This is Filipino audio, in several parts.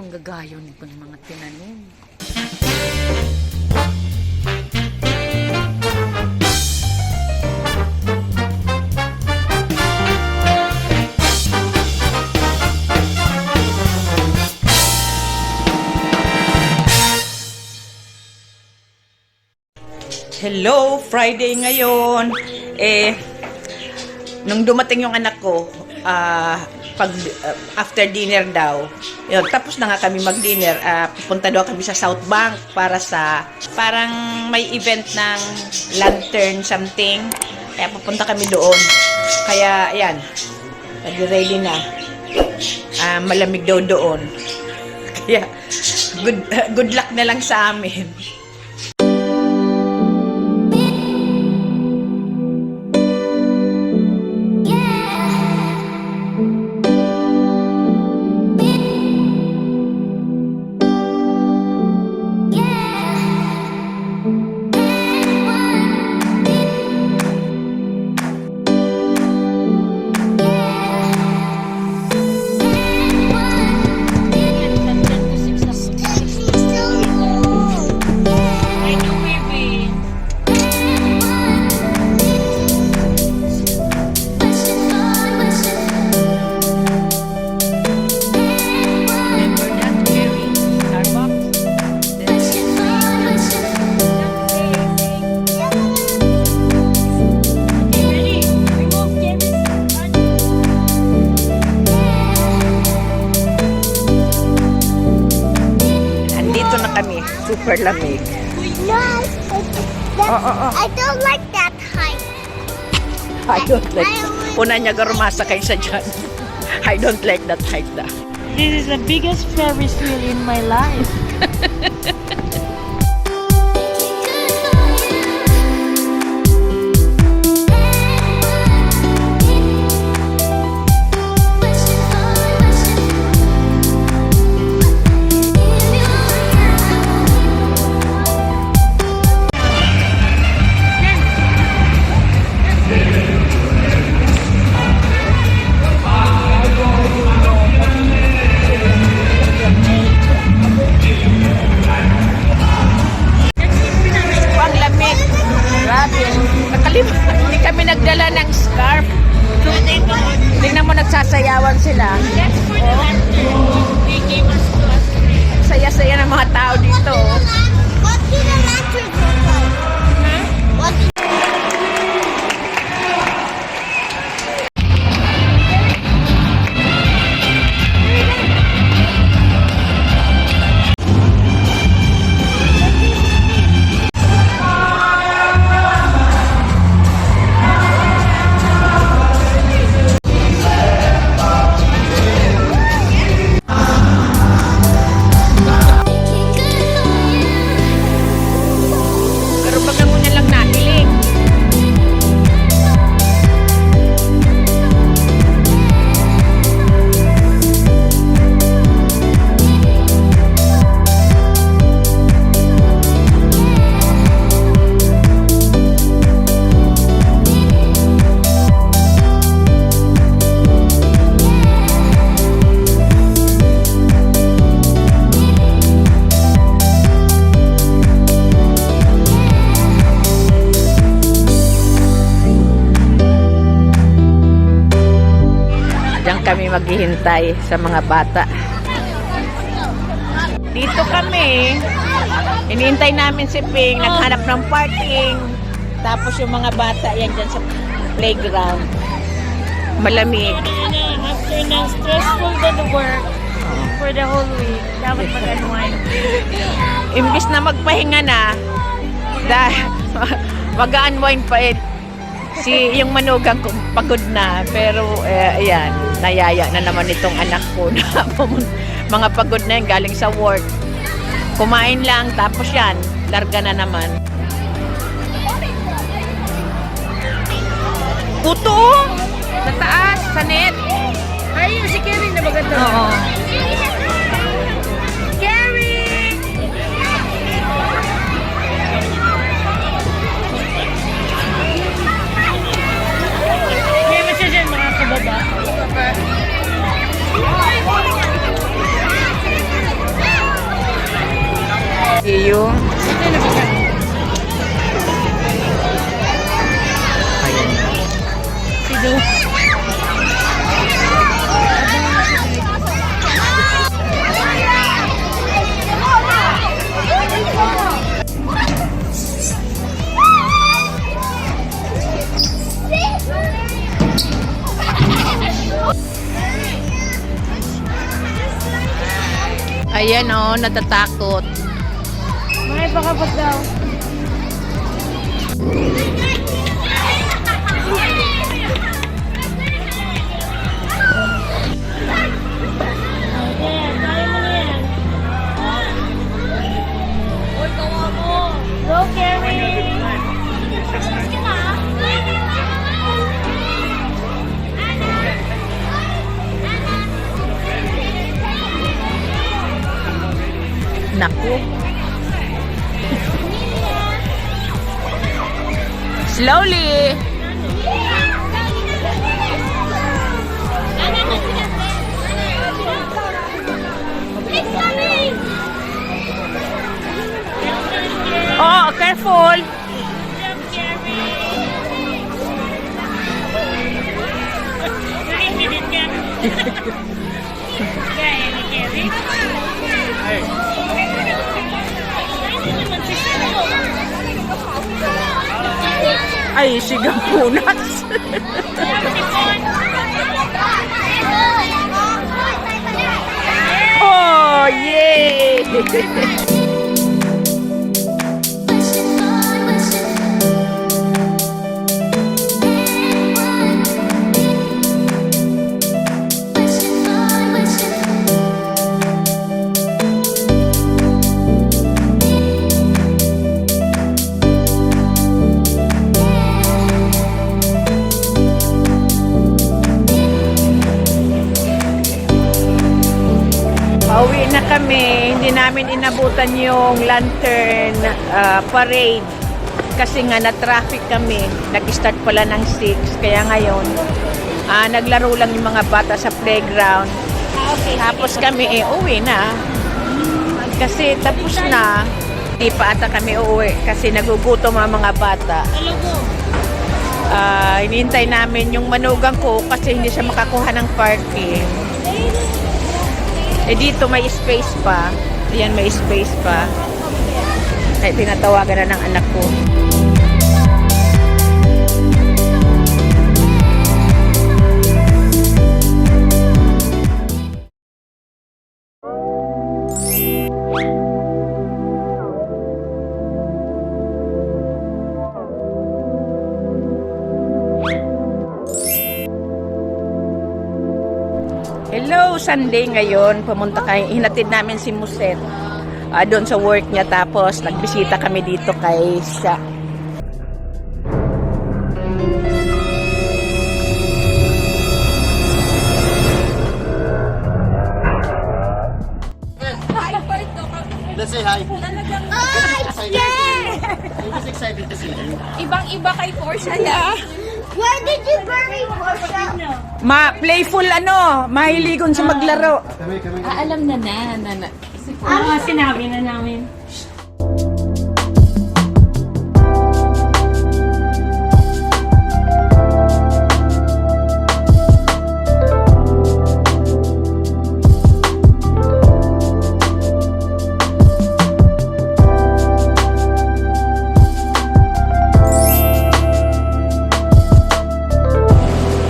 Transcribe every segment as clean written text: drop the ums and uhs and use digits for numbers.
manggagayon ng mga tinanim. Hello, Friday ngayon. Nung dumating yung anak ko, after dinner daw, yun, tapos na nga kami mag-dinner, pupunta daw kami sa SOUTHBANK para sa, parang may event ng lantern something, kaya pupunta kami doon. Kaya, ayan, ready na. Malamig daw doon. Kaya, good luck na lang sa amin. Super lamig. No, I don't like that height. I don't like Una niya garumasa kayo sa dyan. I don't like that height da. This is the biggest Ferris wheel in my life. Hindi kami nagdala ng scarf. Tingnan mo, nagsasayawan sila. That's for the lantern. They gave us to us. Saya-saya ng mga tao dito. What do the lanterns look like? Huh? What do kami maghihintay sa mga bata. Dito kami, hinihintay namin si Ping, naghanap ng parking. Tapos yung mga bata yan dyan sa playground. Malamig. After ng stressful na the work for the whole week, dapat mag-unwind. Imbis na magpahinga na, mag-unwind pa yung manugang ko pagod na, pero ayan, nayaya na naman itong anak ko na mga pagod na yung galing sa work. Kumain lang, tapos yan, larga na naman. Puto! Sa taas, sa net. Ay, si Kevin na maganda. Oo. you. Ayan. Sido. Ayan o, natatakot. May pakabot daw. Go, Carrie! Naku. Slowly. It's coming! Oh, careful. Ay, sigang punas. Oh, yay! Pauwi na kami, hindi namin inabutan yung lantern parade kasi nga na-traffic kami. Nag-start pala ng 6, kaya ngayon naglaro lang yung mga bata sa playground. Tapos kami uwi na kasi tapos na. Hindi pa ata kami uuwi kasi nagugutom ang mga bata. Hinihintay namin yung manugang ko kasi hindi siya makakuha ng parking. Dito may space pa. Ayan, may space pa. Ay, tinatawagan na ng anak ko. Hello, Sunday ngayon. Pumunta kayo. Hinatid namin si Muset doon sa work niya. Tapos, nagbisita kami dito kay Sa. Let's say hi. I'm scared! I'm just excited to see you. Ibang-iba kay Portia niya. Where did you bury Portia? Playful mahiligon sa maglaro. Alam na. Sinabi na namin.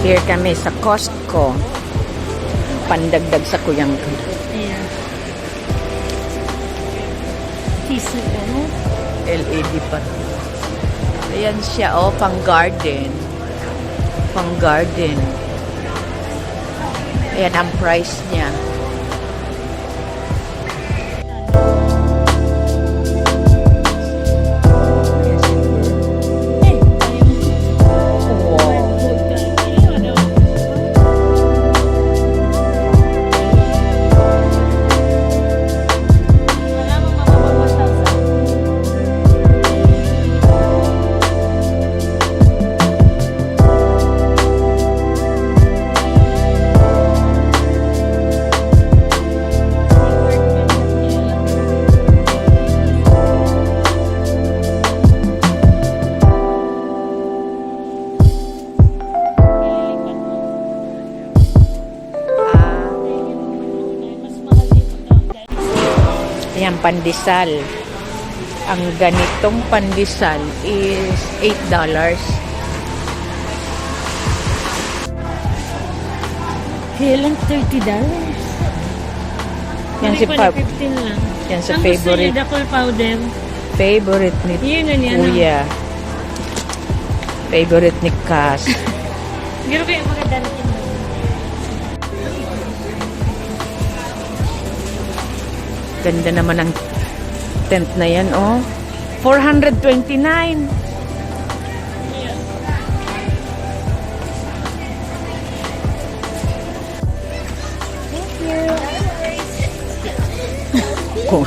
Here kami sa COSTCO. Pandagdag sa kuyang ko. Ayan. Tissue ka na? LED pa. Ayan siya, pang garden. Pang garden. Ayan ang price niya. pandesal. Ang ganitong pandesal is $8. Kailan $30? Yan Hindi si pala, Pap. 15 lang. Yan sa Ang favorite. gusto niya, Dakol powder. Favorite ni Yun na niya. Kuya. Favorite ni Cass. Pero kayo maganda natin. Ganda naman ang tent na yan, oh. 429. Kung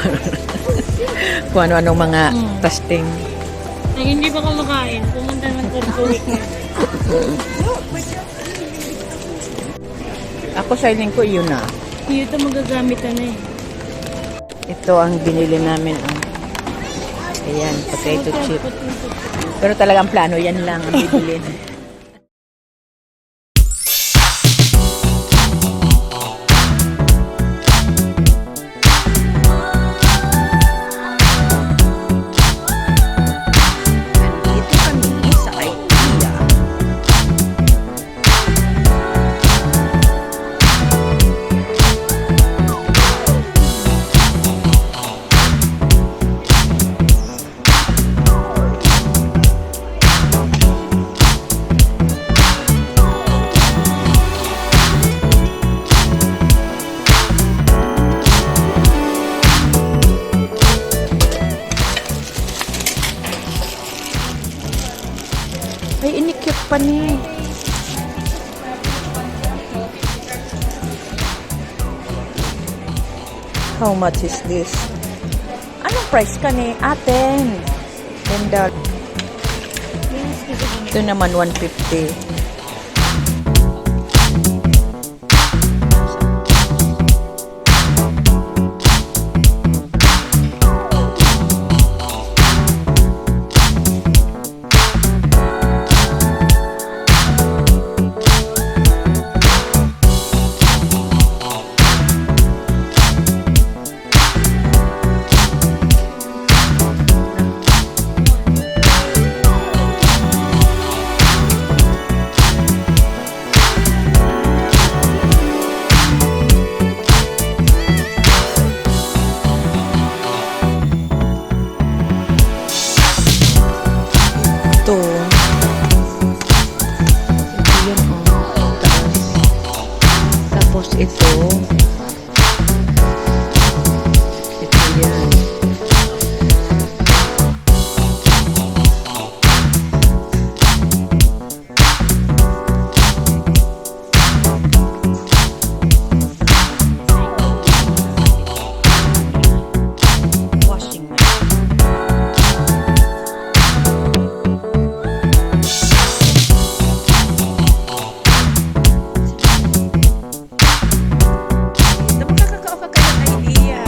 kung ano-anong mga testing. Ay, hindi pa kumakain. Pumunta ng Puerto Rico. Ako silent ko yun na. Ito magagamit na eh. Ito ang binili namin. Ayan, potato chip. Pero talagang plano, yan lang ang bibili. Nandito kami sa IKEA. Ay, inikyot pa niya. How much is this? Anong price ka ni? $10. Ito naman, $150. Ito. Ito yun, oh. Taas. Tapos ito. Ito yan. Washing machine. Makakakaoka ka ng idea.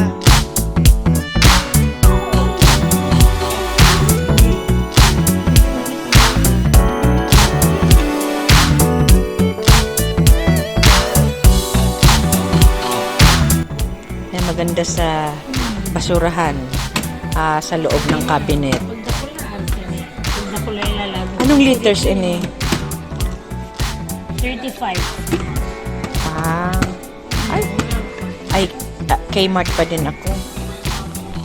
Yan, maganda sa basurahan, sa loob ng cabinet. Pagdakula ilalagay. Anong liters ini? 35. Ay, Kmart pa din ako.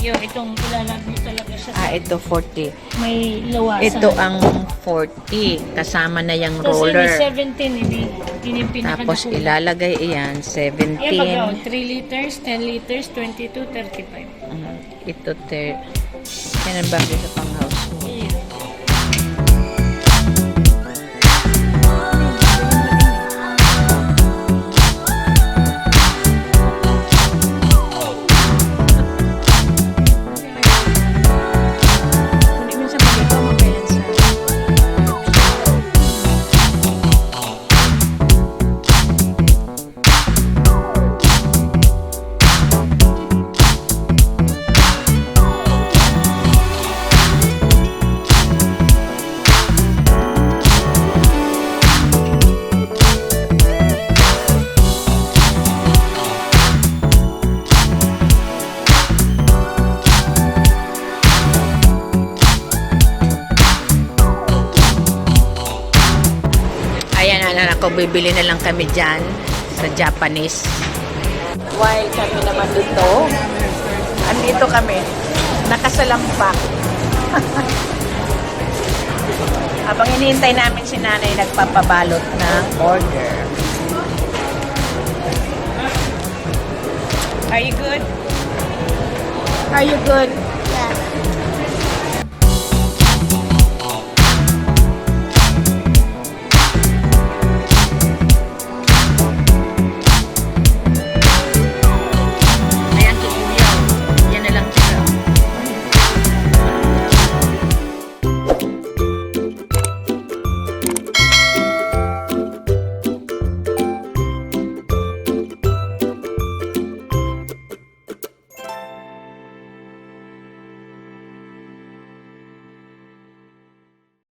Yung itong ilalagay talaga siya. Ito 40. May lawasan. Ito ang 40. Kasama na yung Tapos roller. ini 17 ini. Ini yung Tapos pinakadakula. ilalagay iyan, Yan pag 17. 3 liters, 10 liters, 22, 35. Ito, yan ang bagay sa pang-house. Ayan. Minsan malito, magkailan sa... Ayan, ako bibili na lang kami dyan sa Japanese. While kami naman dito, andito kami, nakasalampak. Habang hinihintay namin si nanay, nagpapabalot ng order. Are you good? Are you good?